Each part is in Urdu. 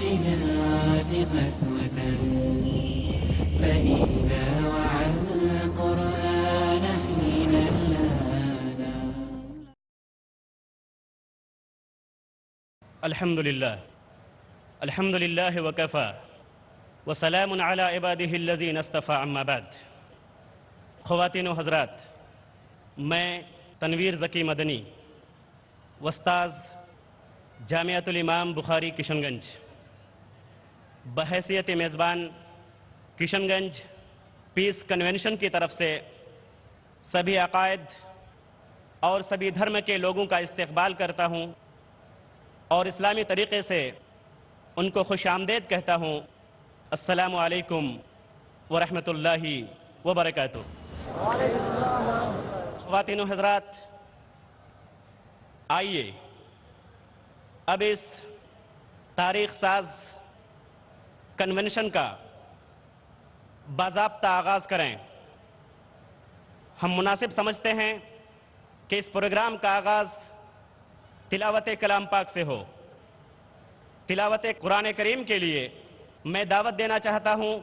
الصالحات قسوة فإذا وعى القرآن حين لانا. الحمد لله وكفى وسلام على عباده الذين اصطفى اما بعد. خواتین و حضرات، میں تنویر ذکی مدنی استاذ جامعۃ الامام بخاری کشن گنج بحیثیت میزبان کشن گنج پیس کنونشن کی طرف سے سبھی عقائد اور سبھی دھرم کے لوگوں کا استقبال کرتا ہوں اور اسلامی طریقے سے ان کو خوش آمدید کہتا ہوں. السلام علیکم ورحمۃ اللہ وبرکاتہ. خواتین و حضرات، آئیے اب اس تاریخ ساز کنونشن کا باضابطہ آغاز کریں. ہم مناسب سمجھتے ہیں کہ اس پروگرام کا آغاز تلاوت کلام پاک سے ہو. تلاوت قرآن کریم کے لیے میں دعوت دینا چاہتا ہوں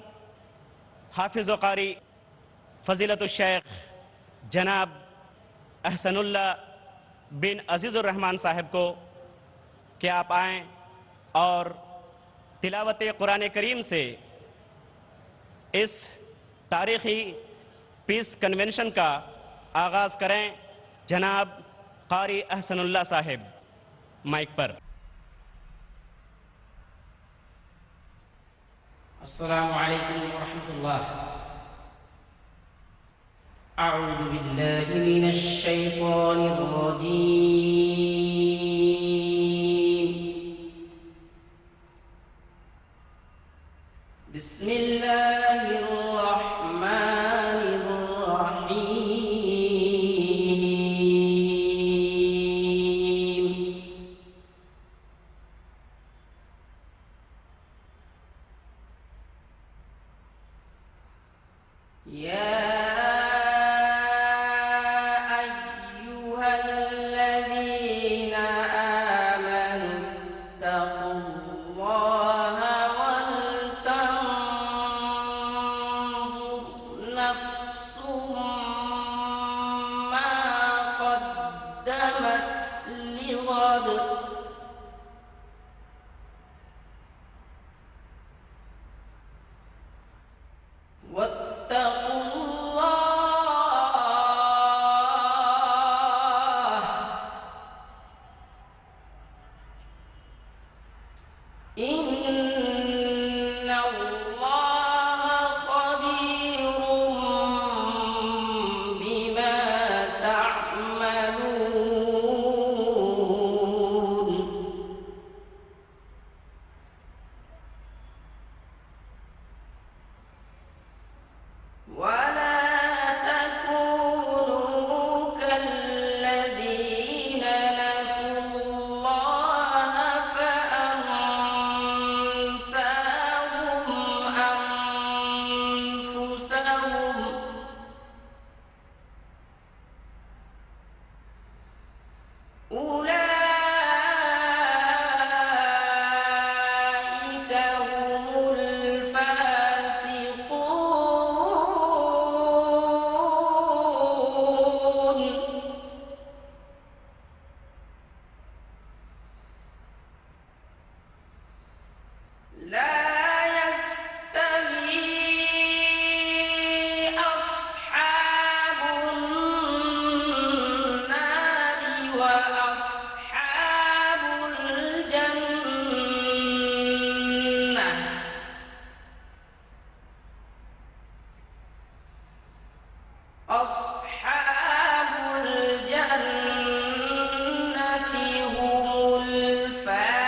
حافظ و قاری فضیلت الشیخ جناب احسن اللہ بن عزیز الرحمن صاحب کو کہ آپ آئیں اور تلاوت قرآن کریم سے اس تاریخی پیس کنونشن کا آغاز کریں. جناب قاری احسن اللہ صاحب مائک پر. السلام علیکم ورحمۃ اللہ. اعوذ باللہ من الشیطان الرجیم. بسم اللہ الرحمن الرحیم. یا هم الفائزون.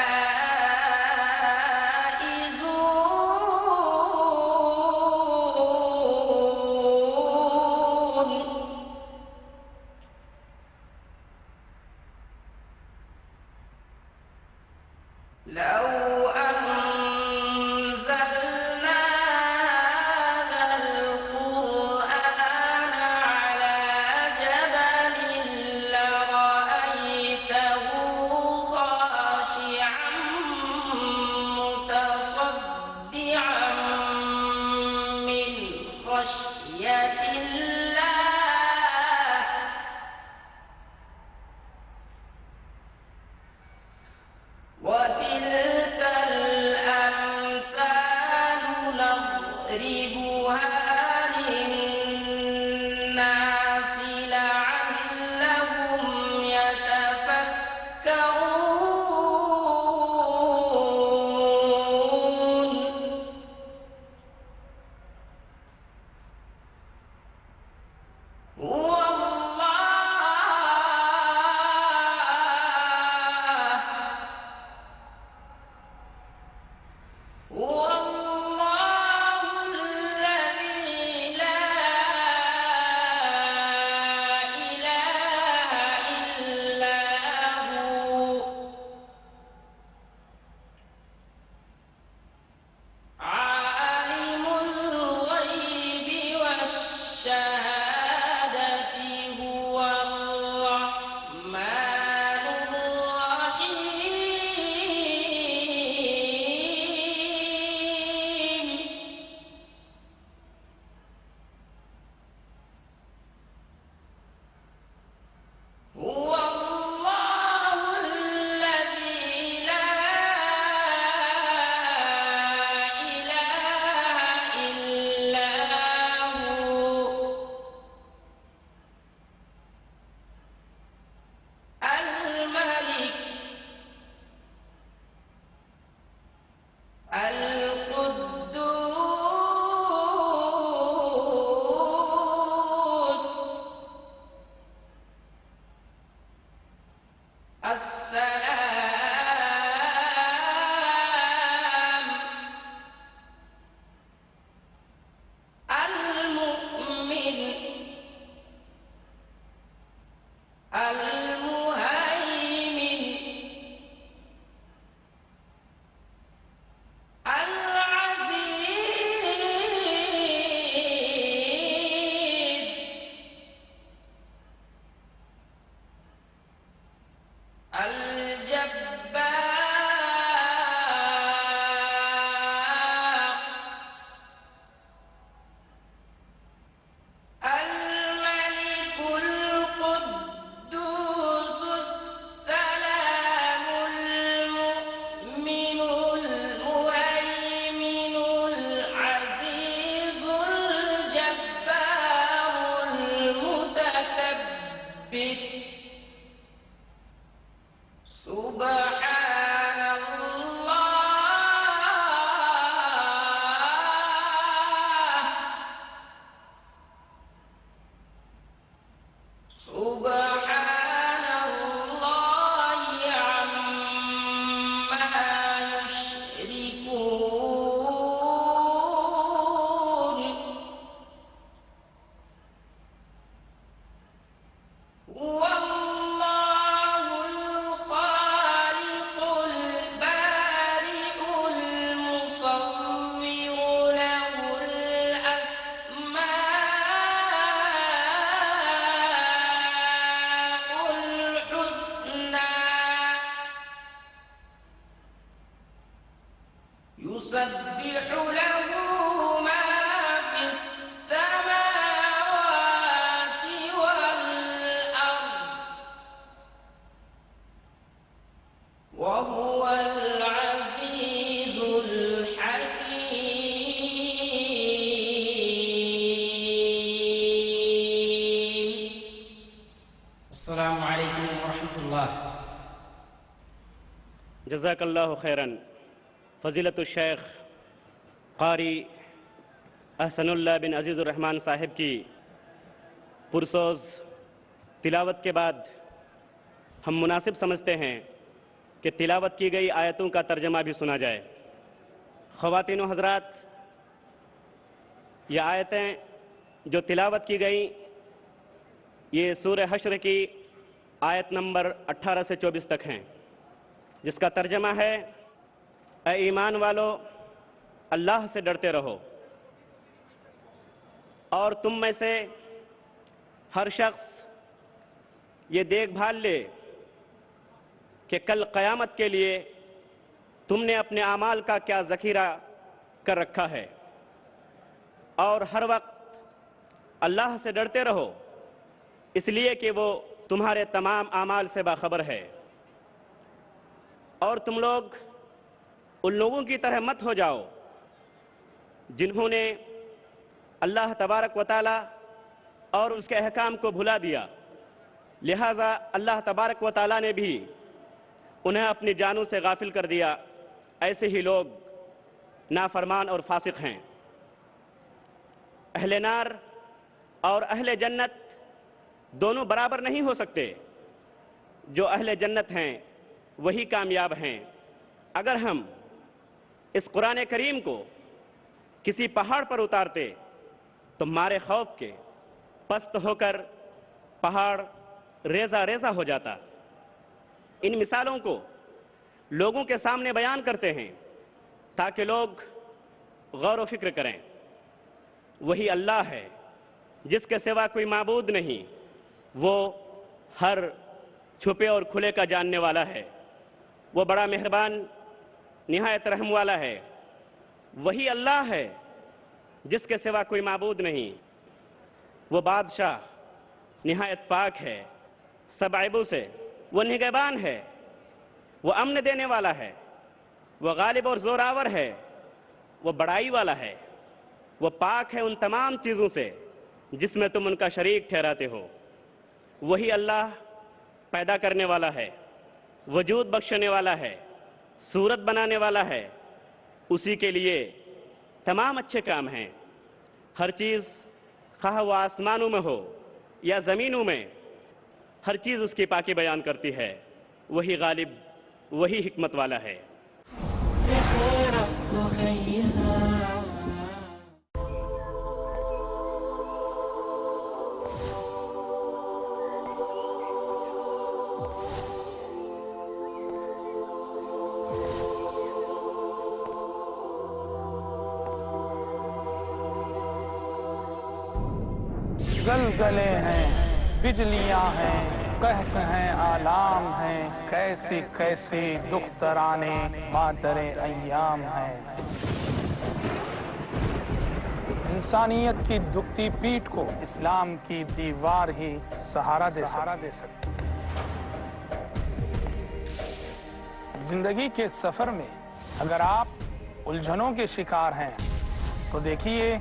هو الله الذي لا إله إلا هو عالم الغيب والشهادة هو الرحمن الرحيم هو الله الذي لا إله إلا هو الملك القدوس السلام المؤمن المهيمن العزيز الجبار الملك القدوس السلام المؤمن المهيمن العزيز الجبار المتكبر سبحان الله سبحان الله عما يشركون هو الله الخالق البارئ المصور له الأسماء الحسنى يسبح له ما في السماوات والأرض وهو العزيز الحكيم. السلام عليكم ورحمة الله. جزاک اللہ خیراً فضیلت الشیخ قاری احسن اللہ بن عزیز الرحمن صاحب کی پرسوز تلاوت کے بعد ہم مناسب سمجھتے ہیں کہ تلاوت کی گئی آیتوں کا ترجمہ بھی سنا جائے. خواتین و حضرات، یہ آیتیں جو تلاوت کی گئیں یہ سورہ حشر کی آیت نمبر 18 سے 24 تک ہیں، جس کا ترجمہ ہے: اے ایمان والو، اللہ سے ڈرتے رہو، اور تم میں سے ہر شخص یہ دیکھ بھال لے کہ کل قیامت کے لیے تم نے اپنے اعمال کا کیا ذخیرہ کر رکھا ہے، اور ہر وقت اللہ سے ڈرتے رہو، اس لیے کہ وہ تمہارے تمام اعمال سے باخبر ہے. اور تم لوگ ان لوگوں کی طرح مت ہو جاؤ جنہوں نے اللہ تبارک و تعالی اور اس کے احکام کو بھلا دیا، لہٰذا اللہ تبارک و تعالی نے بھی انہیں اپنی جانوں سے غافل کر دیا. ایسے ہی لوگ نافرمان اور فاسق ہیں. اہل نار اور اہل جنت دونوں برابر نہیں ہو سکتے. جو اہل جنت ہیں وہی کامیاب ہیں. اگر ہم اس قرآن کریم کو کسی پہاڑ پر اتارتے تو مارے خوف کے پست ہو کر پہاڑ ریزہ ریزہ ہو جاتا۔ ان مثالوں کو لوگوں کے سامنے بیان کرتے ہیں تاکہ لوگ غور و فکر کریں۔ وہی اللہ ہے جس کے سوا کوئی معبود نہیں، وہ ہر چھپے اور کھلے کا جاننے والا ہے، وہ بڑا مہربان نہایت رحم والا ہے۔ وہی اللہ ہے جس کے سوا کوئی معبود نہیں، وہ بادشاہ نہایت پاک ہے، سب عیبوں سے وہ نگہبان ہے، وہ امن دینے والا ہے، وہ غالب اور زوراور ہے، وہ بڑائی والا ہے، وہ پاک ہے ان تمام چیزوں سے جس میں تم ان کا شریک ٹھہراتے ہو۔ وہی اللہ پیدا کرنے والا ہے، وجود بخشنے والا ہے، صورت بنانے والا ہے، اسی کے لیے تمام اچھے کام ہیں۔ ہر چیز خواہ وہ آسمانوں میں ہو یا زمینوں میں، ہر چیز اس کی پاکی بیان کرتی ہے۔ وہی غالب، وہی حکمت والا ہے۔ زلزلے ہیں، بجلیاں ہیں، قحط ہیں، آلام ہیں، کیسی کیسی دخترانے مادر ایام ہیں۔ انسانیت کی دکھتی پیٹھ کو اسلام کی دیوار ہی سہارا دے سکتی۔ زندگی کے سفر میں اگر آپ الجھنوں کے شکار ہیں تو دیکھیے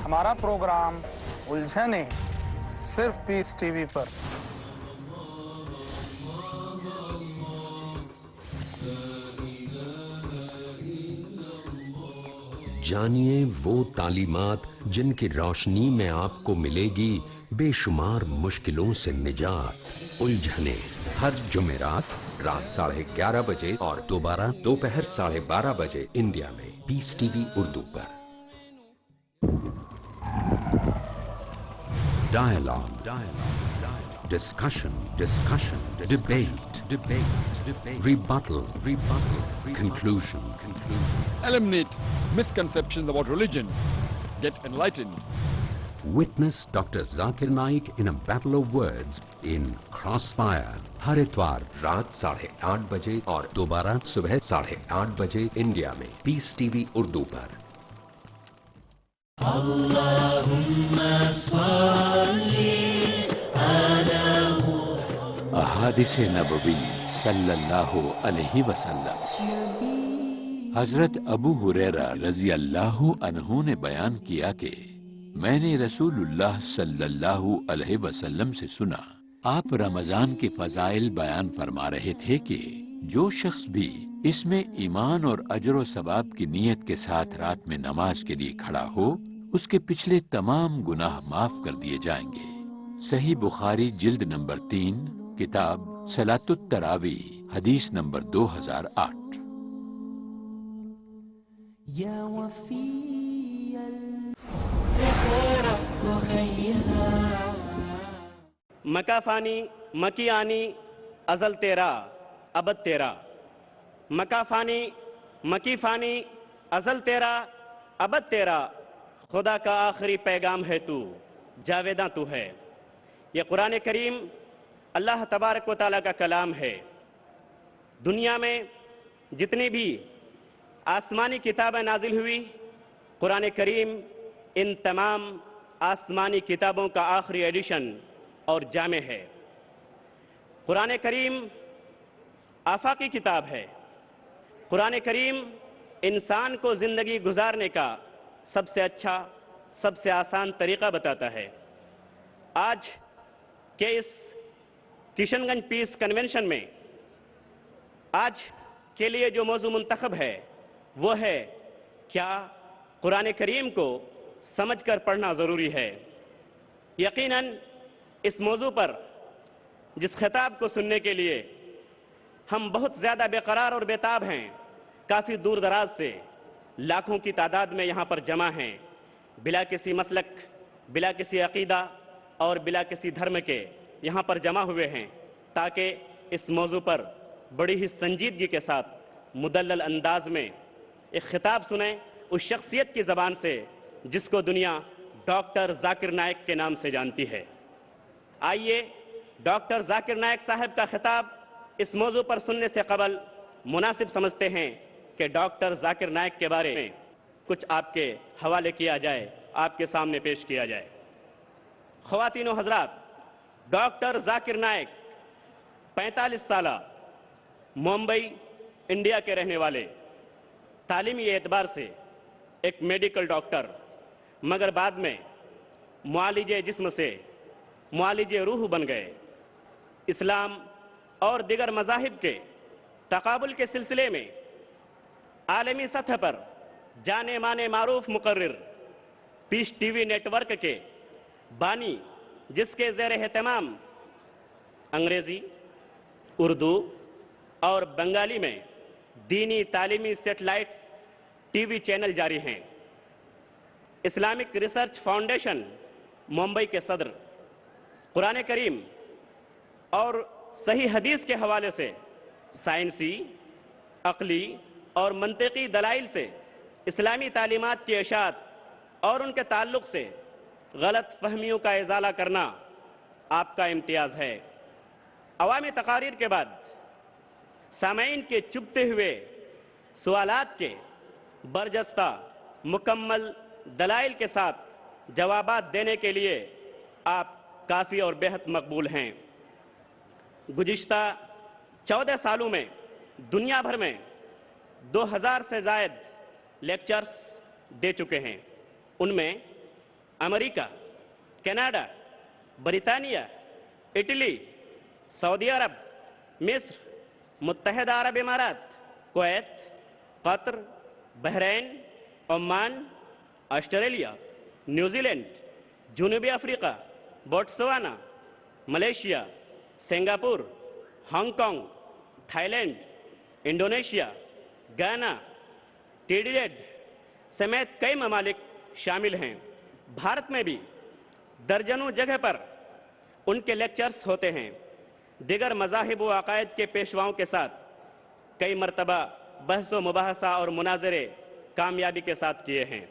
ہمارا پروگرام الجھنیں، صرف پیس ٹی وی پر۔ جانیے وہ تعلیمات جن کی روشنی میں آپ کو ملے گی بے شمار مشکلوں سے نجات۔ الجھنے ہر جمعرات رات 11:30 بجے اور دوبارہ دوپہر 12:30 بجے انڈیا میں پیس T V Urdu per. Dialogue, discussion, debate, rebuttal, conclusion. Eliminate misconceptions about religion. Get enlightened. Witness Dr. Zakir Naik in a battle of words in Crossfire. ہر اتوار رات 8:30 بجے اور دوبارہ صبح 8:30 بجے انڈیا میں پیس ٹی وی اردو پر۔ احادیث نبوی صلی اللہ علیہ وسلم۔ حضرت ابو ہریرہ رضی اللہ عنہ نے بیان کیا کہ میں نے رسول اللہ صلی اللہ علیہ وسلم سے سنا، آپ رمضان کے فضائل بیان فرما رہے تھے کہ جو شخص بھی اس میں ایمان اور اجر و ثواب کی نیت کے ساتھ رات میں نماز کے لیے کھڑا ہو، اس کے پچھلے تمام گناہ معاف کر دیے جائیں گے۔ صحیح بخاری جلد نمبر 3 کتاب صلاۃ التراویح حدیث نمبر 2008۔ مکہ فانی مکی آنی ازل تیرا ابد تیرا۔ مکہ فانی مکی فانی ازل تیرا ابد تیرا، خدا کا آخری پیغام ہے تو، جاویداں تو ہے۔ یہ قرآن کریم اللہ تبارک و تعالیٰ کا کلام ہے۔ دنیا میں جتنی بھی آسمانی کتابیں نازل ہوئی، قرآن کریم ان تمام آسمانی کتابوں کا آخری ایڈیشن اور جامع ہے۔ قرآن کریم آفاقی کتاب ہے۔ قرآن کریم انسان کو زندگی گزارنے کا سب سے اچھا، سب سے آسان طریقہ بتاتا ہے۔ آج کے اس کشن گنج پیس کنونشن میں آج کے لیے جو موضوع منتخب ہے وہ ہے کیا قرآن کریم کو سمجھ کر پڑھنا ضروری ہے۔ یقیناً اس موضوع پر جس خطاب کو سننے کے لیے ہم بہت زیادہ بے قرار اور بے تاب ہیں، کافی دور دراز سے لاکھوں کی تعداد میں یہاں پر جمع ہیں، بلا کسی مسلک، بلا کسی عقیدہ اور بلا کسی دھرم کے یہاں پر جمع ہوئے ہیں تاکہ اس موضوع پر بڑی ہی سنجیدگی کے ساتھ مدلل انداز میں ایک خطاب سنیں اس شخصیت کی زبان سے جس کو دنیا ڈاکٹر ذاکر نائک کے نام سے جانتی ہے۔ آئیے ڈاکٹر ذاکر نائک صاحب کا خطاب اس موضوع پر سننے سے قبل مناسب سمجھتے ہیں کہ ڈاکٹر ذاکر نائک کے بارے میں کچھ آپ کے حوالے کیا جائے، آپ کے سامنے پیش کیا جائے۔ خواتین و حضرات، ڈاکٹر ذاکر نائک 45 سالہ ممبئی انڈیا کے رہنے والے، تعلیمی اعتبار سے ایک میڈیکل ڈاکٹر، مگر بعد میں معالج جسم سے معالج روح بن گئے۔ اسلام اور دیگر مذاہب کے تقابل کے سلسلے میں عالمی سطح پر جانے مانے معروف مقرر، پیس ٹی وی نیٹ ورک کے بانی، جس کے زیر اہتمام انگریزی، اردو اور بنگالی میں دینی تعلیمی سیٹلائٹ ٹی وی چینل جاری ہیں۔ اسلامک ریسرچ فاؤنڈیشن ممبئی کے صدر، قرآن کریم اور صحیح حدیث کے حوالے سے سائنسی، عقلی اور منطقی دلائل سے اسلامی تعلیمات کی اشاعت اور ان کے تعلق سے غلط فہمیوں کا ازالہ کرنا آپ کا امتیاز ہے۔ عوامی تقاریر کے بعد سامعین کے چبھتے ہوئے سوالات کے برجستہ مکمل دلائل کے ساتھ جوابات دینے کے لیے آپ کافی اور بہت مقبول ہیں۔ گزشتہ 14 سالوں میں دنیا بھر میں 2000 سے زائد لیکچرز دے چکے ہیں۔ ان میں امریکہ، کینیڈا، برطانیہ، اٹلی، سعودی عرب، مصر، متحدہ عرب امارات، کویت، قطر، بحرین، عمان، آسٹریلیا، نیوزی لینڈ، جنوبی افریقہ، Botswana, Malaysia, Singapore, Hong Kong, Thailand, Indonesia, Ghana, ٹریڈیڈ سمیت کئی ممالک شامل ہیں۔ بھارت میں بھی درجنوں جگہ پر ان کے لیکچرز ہوتے ہیں۔ دیگر مذاہب و عقائد کے پیشواؤں کے ساتھ کئی مرتبہ بحث و مباحثہ اور مناظرے کامیابی کے ساتھ کیے ہیں۔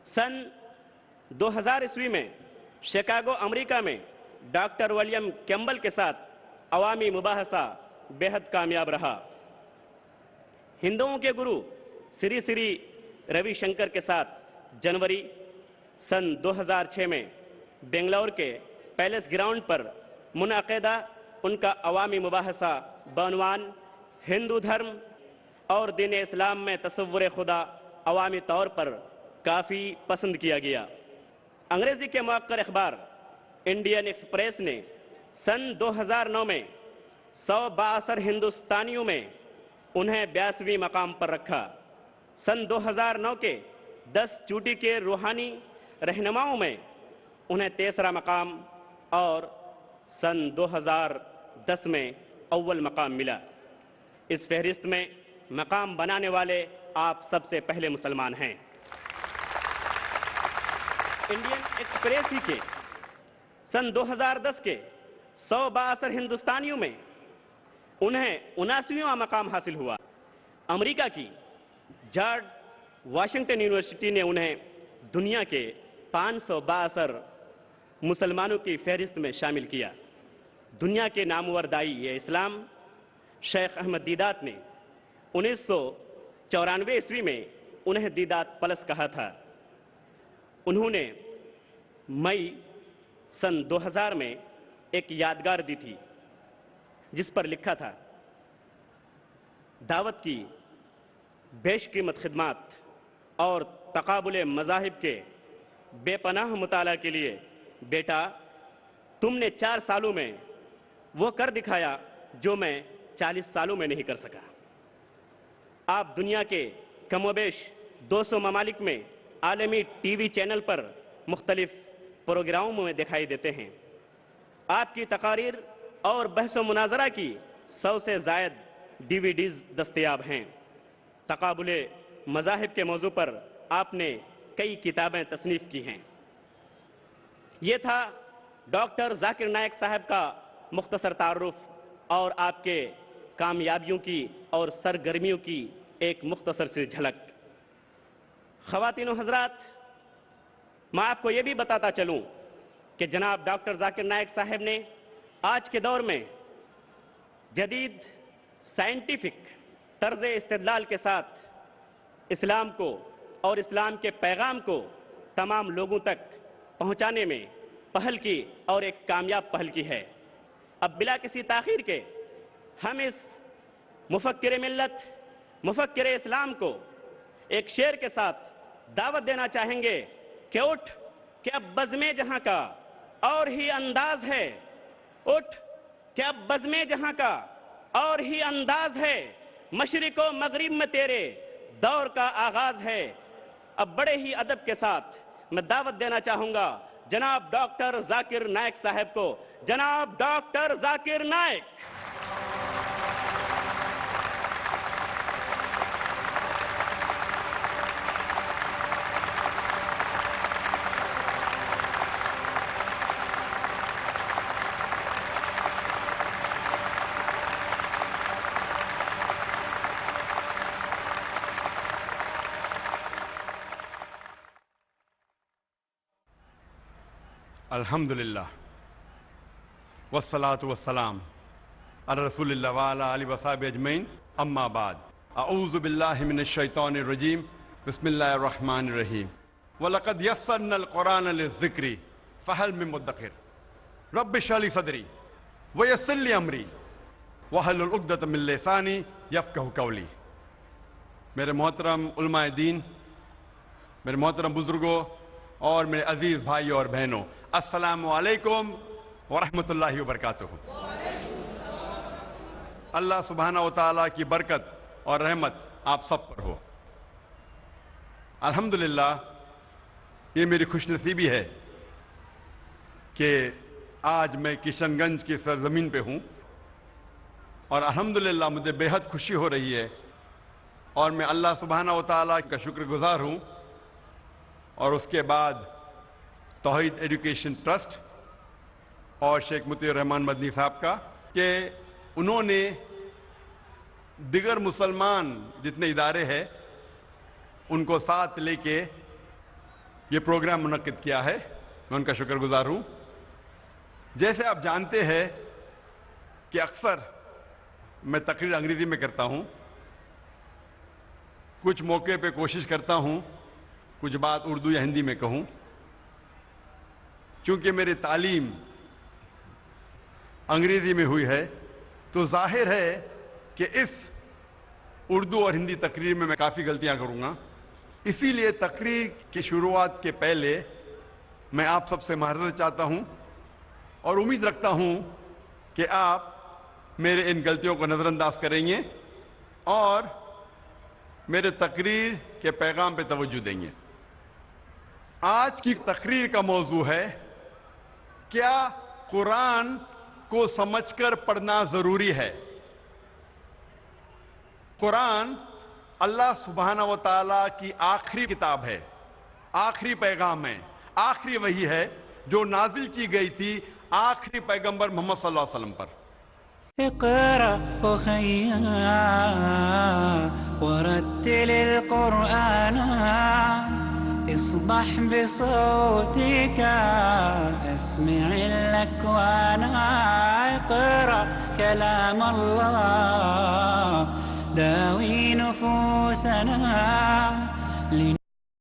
سن 2000 عیسوی میں شکاگو، امریکہ میں ڈاکٹر ولیم کیمبل کے ساتھ عوامی مباحثہ بہت کامیاب رہا۔ ہندوؤں کے گرو سری سری روی شنکر کے ساتھ جنوری سن 2006 میں بنگلور کے پیلس گراؤنڈ پر منعقدہ ان کا عوامی مباحثہ بعنوان ہندو دھرم اور دین اسلام میں تصور خدا عوامی طور پر کافی پسند کیا گیا۔ انگریزی کے موقر اخبار انڈین ایکسپریس نے سن 2009 میں 100 بااثر ہندوستانیوں میں انہیں 82ویں مقام پر رکھا۔ سن 2009 کے 10 چوٹی کے روحانی رہنماؤں میں انہیں 3را مقام اور سن 2010 میں اول مقام ملا۔ اس فہرست میں مقام بنانے والے آپ سب سے پہلے مسلمان ہیں۔ انڈین ایکسپریس ہی کے سن 2010 کے 100 بااثر ہندوستانیوں میں انہیں 79واں مقام حاصل ہوا۔ امریکہ کی جارج واشنگٹن یونیورسٹی نے انہیں دنیا کے 500 بااثر مسلمانوں کی فہرست میں شامل کیا۔ دنیا کے نامور داعی اسلام شیخ احمد دیدات نے 1994 عیسوی میں انہیں دیدات پلس کہا تھا۔ انہوں نے مئی سن 2000 میں ایک یادگار دی تھی جس پر لکھا تھا، دعوت کی بیش قیمت خدمات اور تقابل مذاہب کے بے پناہ مطالعہ کے لیے بیٹا تم نے 4 سالوں میں وہ کر دکھایا جو میں 40 سالوں میں نہیں کر سکا۔ آپ دنیا کے کم و بیش 200 ممالک میں عالمی ٹی وی چینل پر مختلف پروگراموں میں دکھائی دیتے ہیں۔ آپ کی تقاریر اور بحث و مناظرہ کی 100 سے زائد ڈی وی ڈیز دستیاب ہیں۔ تقابل مذاہب کے موضوع پر آپ نے کئی کتابیں تصنیف کی ہیں۔ یہ تھا ڈاکٹر ذاکر نائک صاحب کا مختصر تعارف اور آپ کے کامیابیوں کی اور سرگرمیوں کی ایک مختصر سی جھلک۔ خواتین و حضرات، میں آپ کو یہ بھی بتاتا چلوں کہ جناب ڈاکٹر ذاکر نائک صاحب نے آج کے دور میں جدید سائنٹیفک طرز استدلال کے ساتھ اسلام کو اور اسلام کے پیغام کو تمام لوگوں تک پہنچانے میں پہل کی اور ایک کامیاب پہل کی ہے۔ اب بلا کسی تاخیر کے ہم اس مفکر ملت، مفکر اسلام کو ایک شعر کے ساتھ دعوت دینا چاہیں گے کہ اٹھ کہ اب بزم جہاں کا اور ہی انداز ہے، اٹھ کہ اب بزم جہاں کا اور ہی انداز ہے، مشرق و مغرب میں تیرے دور کا آغاز ہے۔ اب بڑے ہی ادب کے ساتھ میں دعوت دینا چاہوں گا جناب ڈاکٹر ذاکر نائک صاحب کو۔ جناب ڈاکٹر ذاکر نائک۔ الحمدللہ والصلاة والسلام علی رسول اللہ وعلی آلہ وصحبہ اجمعین، اما بعد، اعوذ باللہ من الشیطان الرجیم، بسم اللہ الرحمن الرحیم۔ وَلَقَدْ يَسَّرْنَا الْقُرْآنَ لِلذِّكْرِ فَهَلْ مِن مُدَّكِرٍ رَبِّ اشْرَحْ لِي صَدْرِي وَيَسِّرْ لِي أَمْرِي وَاحْلُلْ عُقْدَةً مِن لِّسَانِي يَفْقَهُوا قَوْلِي۔ میرے محترم علماء دین، میرے محترم بزرگوں اور میرے عزیز بھائی اور بہنوں، السلام علیکم ورحمۃ اللہ وبرکاتہ۔ اللہ سبحانہ و تعالیٰ کی برکت اور رحمت آپ سب پر ہو۔ الحمدللہ، یہ میری خوش نصیبی ہے کہ آج میں کشن گنج کی سرزمین پہ ہوں، اور الحمدللہ مجھے بے حد خوشی ہو رہی ہے، اور میں اللہ سبحانہ و تعالیٰ کا شکر گزار ہوں، اور اس کے بعد توحید ایڈوکیشن ٹرسٹ اور شیخ مطیع الرحمان مدنی صاحب کا کہ انہوں نے دیگر مسلمان جتنے ادارے ہیں ان کو ساتھ لے کے یہ پروگرام منعقد کیا ہے۔ میں ان کا شکر گزار ہوں۔ جیسے آپ جانتے ہیں کہ اکثر میں تقریر انگریزی میں کرتا ہوں، کچھ موقع پہ کوشش کرتا ہوں کچھ بات اردو یا ہندی میں کہوں، چونکہ میری تعلیم انگریزی میں ہوئی ہے تو ظاہر ہے کہ اس اردو اور ہندی تقریر میں کافی غلطیاں کروں گا۔ اسی لیے تقریر کی شروعات کے پہلے میں آپ سب سے معذرت چاہتا ہوں، اور امید رکھتا ہوں کہ آپ میرے ان غلطیوں کو نظر انداز کریں گے اور میرے تقریر کے پیغام پہ توجہ دیں گے۔ آج کی تقریر کا موضوع ہے، کیا قرآن کو سمجھ کر پڑھنا ضروری ہے؟ قرآن اللہ سبحانہ و تعالیٰ کی آخری کتاب ہے، آخری پیغام ہے، آخری وحی ہے جو نازل کی گئی تھی آخری پیغمبر محمد صلی اللہ علیہ وسلم پر۔ اقرأ أخيا ورتل القرآن اصبح بصوتك اسمع الأكوان اقرأ كلام الله داوي نفوسنا